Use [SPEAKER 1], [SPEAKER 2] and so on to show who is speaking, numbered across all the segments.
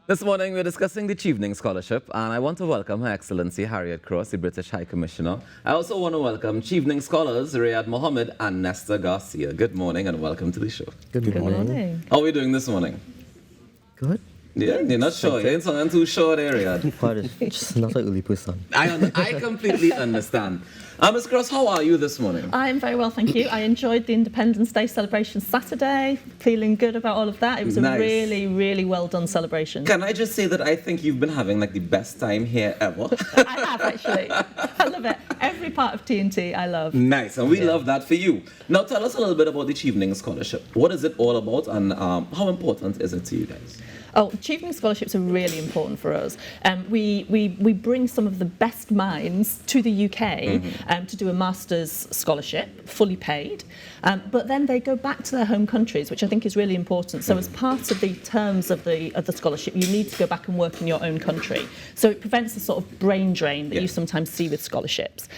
[SPEAKER 1] This morning we're discussing the Chevening Scholarship, and I want to welcome Her Excellency Harriet Cross, the British High Commissioner. I also want to welcome Chevening Scholars Reyad, Mohammed and Nestor Garcia. Good morning and welcome to the show.
[SPEAKER 2] Good morning.
[SPEAKER 1] How are we doing this morning?
[SPEAKER 2] Good.
[SPEAKER 1] Yeah, you're not sure. You ain't sounding too sure there, Reyad.
[SPEAKER 2] Pardon, just not an early person.
[SPEAKER 1] I completely understand. Ms. Cross, how are you this morning?
[SPEAKER 3] I'm very well, thank you. I enjoyed the Independence Day celebration Saturday, feeling good about all of that. It was
[SPEAKER 1] Nice.
[SPEAKER 3] a really, really well done celebration.
[SPEAKER 1] Can I just say that I think you've been having like the best time here ever?
[SPEAKER 3] I have, actually. I love it. Every part of TNT I love.
[SPEAKER 1] Nice, and we love that for you. Now tell us a little bit about the Chevening Scholarship. What is it all about, and how important is it to you guys?
[SPEAKER 3] Oh, Chevening Scholarships are really important for us. We bring some of the best minds to the UK to do a master's scholarship, fully paid, but then they go back to their home countries, which I think is really important. So as part of the terms of the scholarship, you need to go back and work in your own country. So it prevents the sort of brain drain that you sometimes see with scholarships.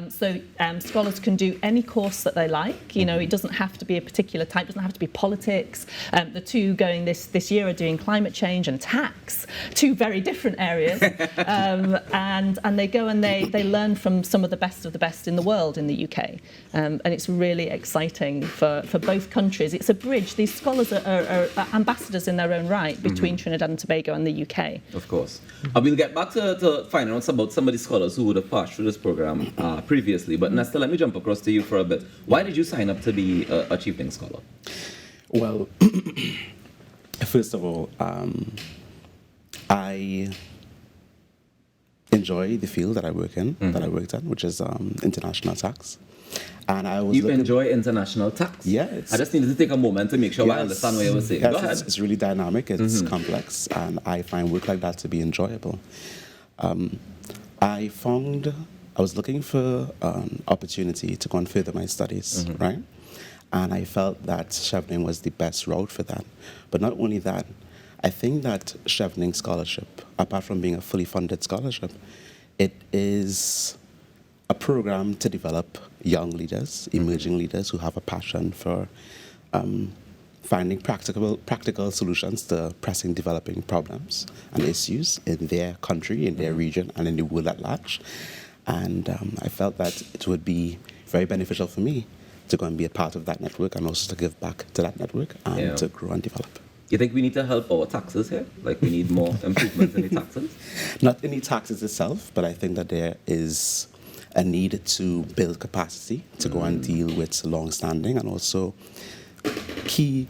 [SPEAKER 3] So scholars can do any course that they like. You know, it doesn't have to be a particular type, it doesn't have to be politics. The two going this year are doing climate change and tax, two very different areas, and they go and they learn from some of the best in the world in the UK, and it's really exciting for both countries. It's a bridge. These scholars are ambassadors in their own right between Trinidad and Tobago and the UK.
[SPEAKER 1] Of course. We'll get back to finding out about some of the scholars who would have passed through this program previously, but Nestor, let me jump across to you for a bit. Why did you sign up to be a Chevening Scholar?
[SPEAKER 4] Well, first of all, I enjoy the field that I work in, that I worked in, which is international tax. And I was
[SPEAKER 1] enjoy international tax?
[SPEAKER 4] Yeah.
[SPEAKER 1] I just needed to take a moment to make sure I understand what you were saying.
[SPEAKER 4] Yes,
[SPEAKER 1] Go ahead.
[SPEAKER 4] It's really dynamic, it's complex, and I find work like that to be enjoyable. I was looking for an opportunity to go and further my studies, right? And I felt that Chevening was the best route for that. But not only that, I think that Chevening Scholarship, apart from being a fully funded scholarship, it is a program to develop young leaders, emerging leaders who have a passion for finding practical solutions to pressing developing problems and issues in their country, in their region, and in the world at large. And I felt that it would be very beneficial for me to go and be a part of that network and also to give back to that network and to grow and develop.
[SPEAKER 1] You think we need to help our taxes here? Like we need more improvements in the taxes?
[SPEAKER 4] Not in the taxes itself, but I think that there is a need to build capacity to go and deal with long-standing and also key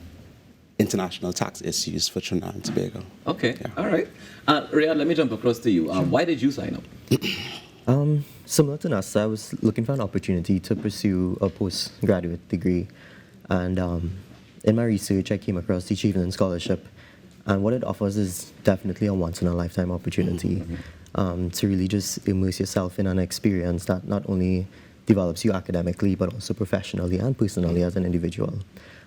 [SPEAKER 4] international tax issues for Trinidad and Tobago.
[SPEAKER 1] Okay, all right. Reyad, let me jump across to you. Why did you sign up?
[SPEAKER 2] Similar to Nestor, I was looking for an opportunity to pursue a postgraduate degree, and in my research I came across the Chevening Scholarship, and what it offers is definitely a once-in-a-lifetime opportunity to really just immerse yourself in an experience that not only develops you academically but also professionally and personally as an individual.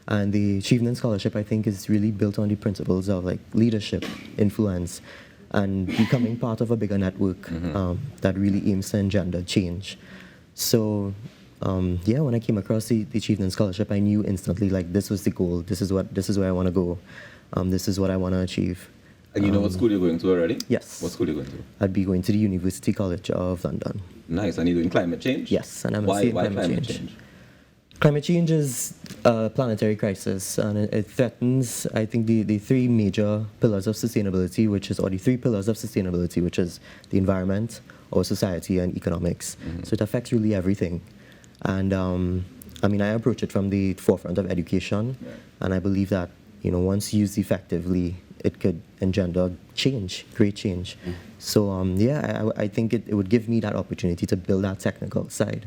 [SPEAKER 2] And the Chevening Scholarship, I think, is really built on the principles of like leadership, influence, and becoming part of a bigger network that really aims to engender change. So, when I came across the Chevening Scholarship, I knew instantly, like, this was the goal. This is where I want to go. This is what I want to achieve.
[SPEAKER 1] And you know what school you're going to already?
[SPEAKER 2] Yes.
[SPEAKER 1] What school are you going to?
[SPEAKER 2] I'd be going to the University College of London.
[SPEAKER 1] Nice. And you're doing climate change?
[SPEAKER 2] Yes, and I'm
[SPEAKER 1] Why
[SPEAKER 2] climate change. Climate change is a planetary crisis, and it threatens, I think, the three major pillars of sustainability, or the three pillars of sustainability, which is the environment, our society, and economics. So it affects really everything. And I approach it from the forefront of education, and I believe that, once used effectively, it could engender change, great change. So, I think it would give me that opportunity to build that technical side,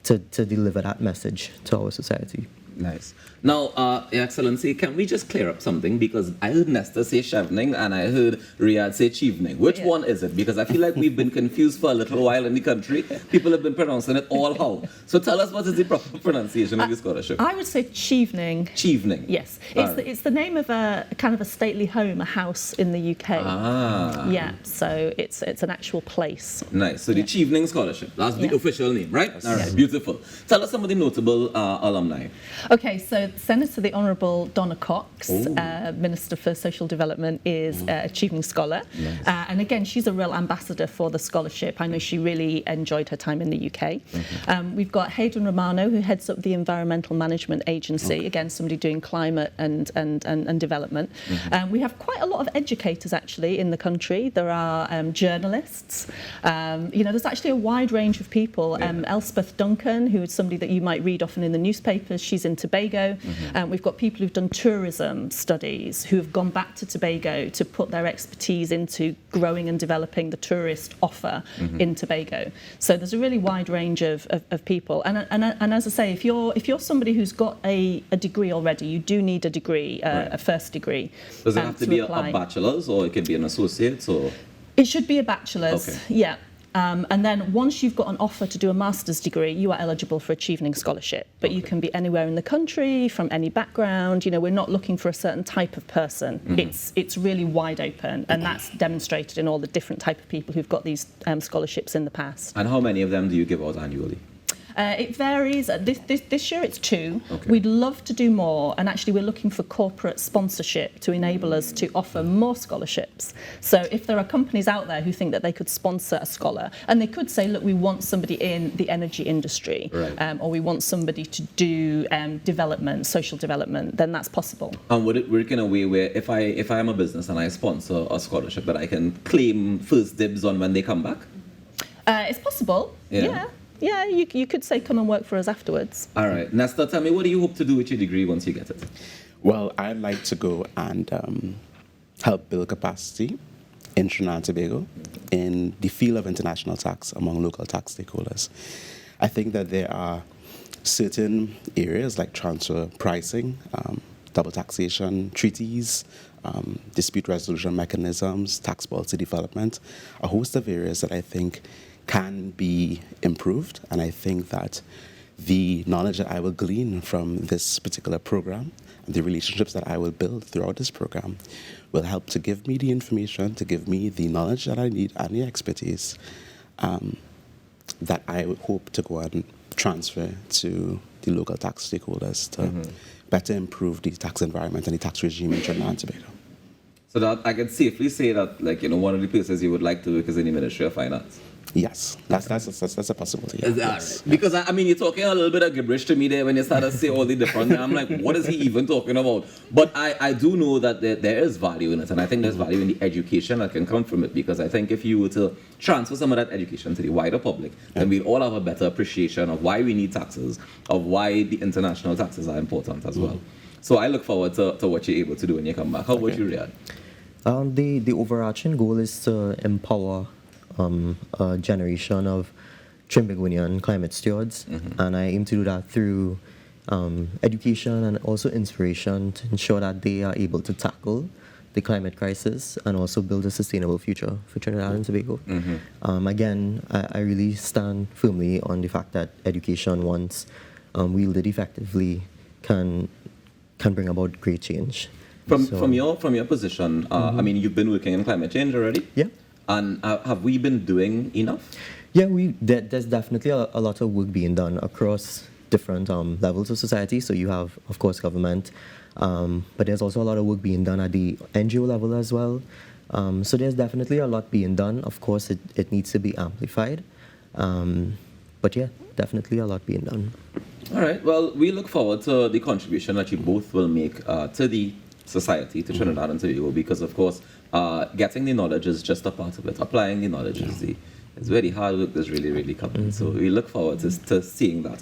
[SPEAKER 2] to deliver that message to our society.
[SPEAKER 1] Nice. Now, Your Excellency, can we just clear up something? Because I heard Nestor say Chevening and I heard Reyad say Chevening. Which one is it? Because I feel like we've been confused for a little while in the country. People have been pronouncing it all how. So tell us what is the proper pronunciation of the scholarship?
[SPEAKER 3] I would say Chevening.
[SPEAKER 1] Chevening.
[SPEAKER 3] Yes. It's the name of a kind of a stately home, a house in the UK.
[SPEAKER 1] Ah.
[SPEAKER 3] Yeah, so it's an actual place.
[SPEAKER 1] Nice. So the Chevening Scholarship, that's the official name, right?
[SPEAKER 3] Yes.
[SPEAKER 1] All right, beautiful. Tell us some of the notable alumni.
[SPEAKER 3] Okay, so Senator the Honourable Donna Cox, Minister for Social Development, is a Chevening Scholar.
[SPEAKER 1] Nice.
[SPEAKER 3] And again, she's a real ambassador for the scholarship. I know she really enjoyed her time in the UK. We've got Hayden Romano, who heads up the Environmental Management Agency, again, somebody doing climate and development. We have quite a lot of educators, actually, in the country. There are journalists. There's actually a wide range of people. Elspeth Duncan, who is somebody that you might read often in the newspapers, she's in Tobago. We've got people who've done tourism studies, who have gone back to Tobago to put their expertise into growing and developing the tourist offer in Tobago. So there's a really wide range of people. And as I say, if you're somebody who's got a degree already, you do need a degree, a first degree.
[SPEAKER 1] Does it have to be a bachelor's, or it could be an associate's, or?
[SPEAKER 3] It should be a bachelor's,
[SPEAKER 1] okay.
[SPEAKER 3] yeah. And then once you've got an offer to do a master's degree, you are eligible for a Chevening Scholarship. But you can be anywhere in the country, from any background. We're not looking for a certain type of person. It's really wide open, and that's demonstrated in all the different type of people who've got these scholarships in the past.
[SPEAKER 1] And how many of them do you give out annually?
[SPEAKER 3] It varies. This year it's 2.
[SPEAKER 1] Okay.
[SPEAKER 3] We'd love to do more, and actually we're looking for corporate sponsorship to enable us to offer more scholarships. So if there are companies out there who think that they could sponsor a scholar, and they could say, look, we want somebody in the energy industry,
[SPEAKER 1] right.
[SPEAKER 3] Or we want somebody to do development, social development, then that's possible.
[SPEAKER 1] And would it work in a way where if I am a business and I sponsor a scholarship, that I can claim first dibs on when they come back?
[SPEAKER 3] It's possible, yeah. Yeah, you could say come and work for us afterwards.
[SPEAKER 1] All right. Nestor, tell me, what do you hope to do with your degree once you get it?
[SPEAKER 4] Well, I'd like to go and help build capacity in Trinidad and Tobago in the field of international tax among local tax stakeholders. I think that there are certain areas like transfer pricing, double taxation treaties, dispute resolution mechanisms, tax policy development, a host of areas that I think can be improved. And I think that the knowledge that I will glean from this particular program and the relationships that I will build throughout this program will help to give me the information, to give me the knowledge that I need and the expertise that I would hope to go and transfer to the local tax stakeholders to better improve the tax environment and the tax regime in Trinidad and Tobago.
[SPEAKER 1] So that I can safely say that, one of the places you would like to work is in the Ministry of Finance.
[SPEAKER 4] Yes, that's a possibility. Yeah.
[SPEAKER 1] Yes. Because, you're talking a little bit of gibberish to me there when you started to say all the different, I'm like, what is he even talking about? But I do know that there is value in it, and I think there's value in the education that can come from it, because I think if you were to transfer some of that education to the wider public, then we'd all have a better appreciation of why we need taxes, of why the international taxes are important as well. So I look forward to what you're able to do when you come back. How about you, Reyad?
[SPEAKER 2] The overarching goal is to empower a generation of Trimbagonian climate stewards, and I aim to do that through education and also inspiration to ensure that they are able to tackle the climate crisis and also build a sustainable future for Trinidad and Tobago. Again, I really stand firmly on the fact that education, once wielded effectively, can bring about great change.
[SPEAKER 1] From your position, you've been working in climate change already?
[SPEAKER 2] Yeah.
[SPEAKER 1] And have we been doing enough?
[SPEAKER 2] Yeah, there's definitely a lot of work being done across different levels of society. So you have, of course, government, but there's also a lot of work being done at the NGO level as well. So there's definitely a lot being done. Of course, it needs to be amplified. But yeah, definitely a lot being done.
[SPEAKER 1] All right. Well, we look forward to the contribution that you both will make to the society, to Trinidad and Tobago, because, of course, getting the knowledge is just a part of it. Applying the knowledge is where the hard work is really, really coming. So we look forward to seeing that.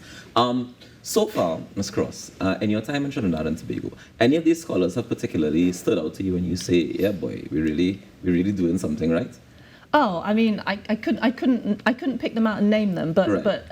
[SPEAKER 1] So far, Ms. Cross, in your time in Trinidad and Tobago, any of these scholars have particularly stood out to you when you say, yeah, boy, we're really doing something right?
[SPEAKER 3] Oh, I couldn't pick them out and name them, but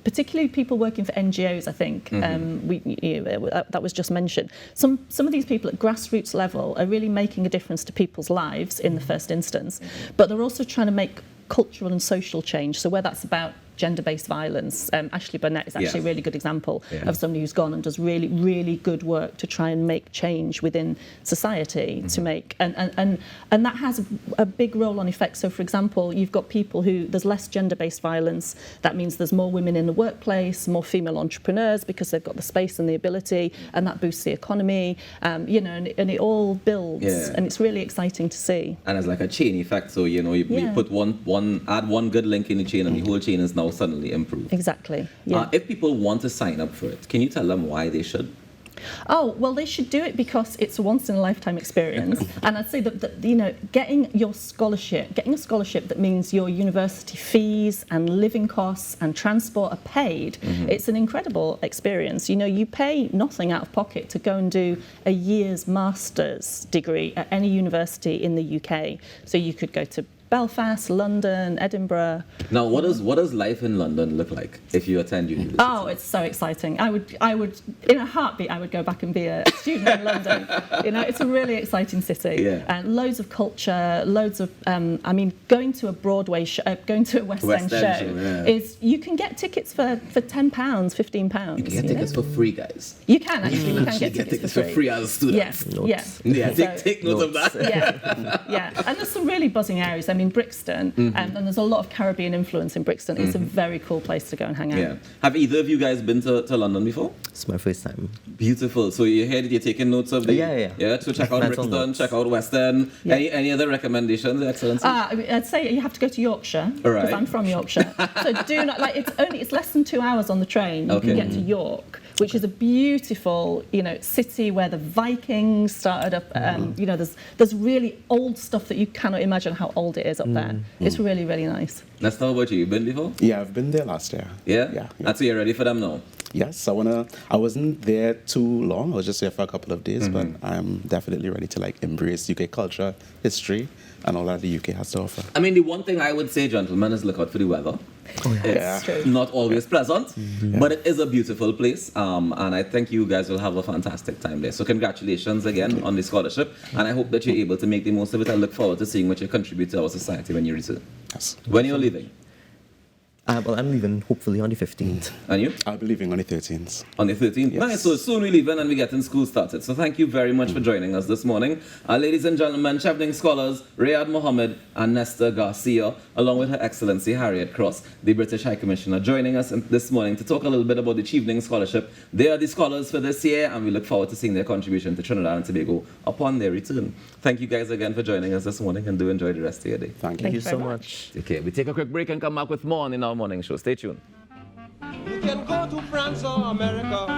[SPEAKER 3] particularly people working for NGOs, I think that was just mentioned. Some of these people at grassroots level are really making a difference to people's lives in the first instance, but they're also trying to make cultural and social change. So where that's about gender-based violence. Ashley Burnett is actually a really good example
[SPEAKER 1] Yeah.
[SPEAKER 3] of somebody who's gone and does really, really good work to try and make change within society to make, and that has a big roll-on effect. So, for example, you've got people who, there's less gender-based violence. That means there's more women in the workplace, more female entrepreneurs because they've got the space and the ability, and that boosts the economy, you know, and it all builds, and it's really exciting to see.
[SPEAKER 1] And it's like a chain effect. So, you know, you put add one good link in the chain, and the whole chain is now suddenly improved.
[SPEAKER 3] Exactly. Yeah.
[SPEAKER 1] If people want to sign up for it, can you tell them why they should?
[SPEAKER 3] Oh, well, they should do it because it's a once-in-a-lifetime experience. And I'd say that, you know, getting a scholarship that means your university fees and living costs and transport are paid, it's an incredible experience. You know, you pay nothing out of pocket to go and do a year's master's degree at any university in the UK. So you could go to Belfast, London, Edinburgh.
[SPEAKER 1] Now, what does life in London look like if you attend university?
[SPEAKER 3] Oh, it's so exciting. I would, in a heartbeat, I would go back and be a student in London. You know, it's a really exciting city.
[SPEAKER 1] Yeah.
[SPEAKER 3] And loads of culture, loads of, I mean, going to a Broadway show, going to a West End show is, you can get tickets for £10, £15.
[SPEAKER 1] You can get tickets for free, guys.
[SPEAKER 3] You can actually.
[SPEAKER 1] You can get tickets for free as a student.
[SPEAKER 3] Yes.
[SPEAKER 1] Yeah, take note of that.
[SPEAKER 3] Yeah. And there's some really buzzing areas. I mean, Brixton, and there's a lot of Caribbean influence in Brixton. It's a very cool place to go and hang out.
[SPEAKER 1] Yeah. Have either of you guys been to London before?
[SPEAKER 2] It's my first time.
[SPEAKER 1] Beautiful. So you're here, you're taking notes of the...
[SPEAKER 2] Yeah.
[SPEAKER 1] So check out
[SPEAKER 2] Mental
[SPEAKER 1] Brixton,
[SPEAKER 2] notes.
[SPEAKER 1] check out West End. Any other recommendations, Excellency?
[SPEAKER 3] I mean, I'd say you have to go to Yorkshire, because I'm from Yorkshire. So do not, like, it's less than 2 hours on the train. You can get to York, which is a beautiful, you know, city where the Vikings started up. You know, there's really old stuff that you cannot imagine how old it is up there. It's really, really nice.
[SPEAKER 1] Nestor, how about you? You been before?
[SPEAKER 4] Yeah, I've been there last year.
[SPEAKER 1] Yeah? And so you're ready for them now?
[SPEAKER 4] Yes, I wasn't there too long. I was just there for a couple of days, but I'm definitely ready to like embrace UK culture, history, and all that the UK has to offer.
[SPEAKER 1] I mean, the one thing I would say, gentlemen, is look out for the weather.
[SPEAKER 3] It's true.
[SPEAKER 1] Not always pleasant, but it is a beautiful place, and I think you guys will have a fantastic time there. So congratulations again on the scholarship, and I hope that you're able to make the most of it. I look forward to seeing what you contribute to our society when you return.
[SPEAKER 4] Yes.
[SPEAKER 1] When you're leaving?
[SPEAKER 2] Well, I'm leaving hopefully on the 15th.
[SPEAKER 1] And you?
[SPEAKER 4] I'll be leaving on the 13th.
[SPEAKER 1] On the 13th?
[SPEAKER 4] Yes.
[SPEAKER 1] Nice, so soon we leave and we get in school started. So thank you very much for joining us this morning. Ladies and gentlemen, Chevening scholars Reyad Mohammed and Nestor Garcia, along with Her Excellency Harriet Cross, the British High Commissioner, joining us this morning to talk a little bit about the Chevening Scholarship. They are the scholars for this year, and we look forward to seeing their contribution to Trinidad and Tobago upon their return. Thank you guys again for joining us this morning, and do enjoy the rest of your day.
[SPEAKER 4] Thank you.
[SPEAKER 2] Thank you
[SPEAKER 3] very
[SPEAKER 2] so
[SPEAKER 3] much.
[SPEAKER 2] much.
[SPEAKER 1] Okay, we take a quick break and come back with more in our morning show. Stay tuned.
[SPEAKER 5] You can go to France or America.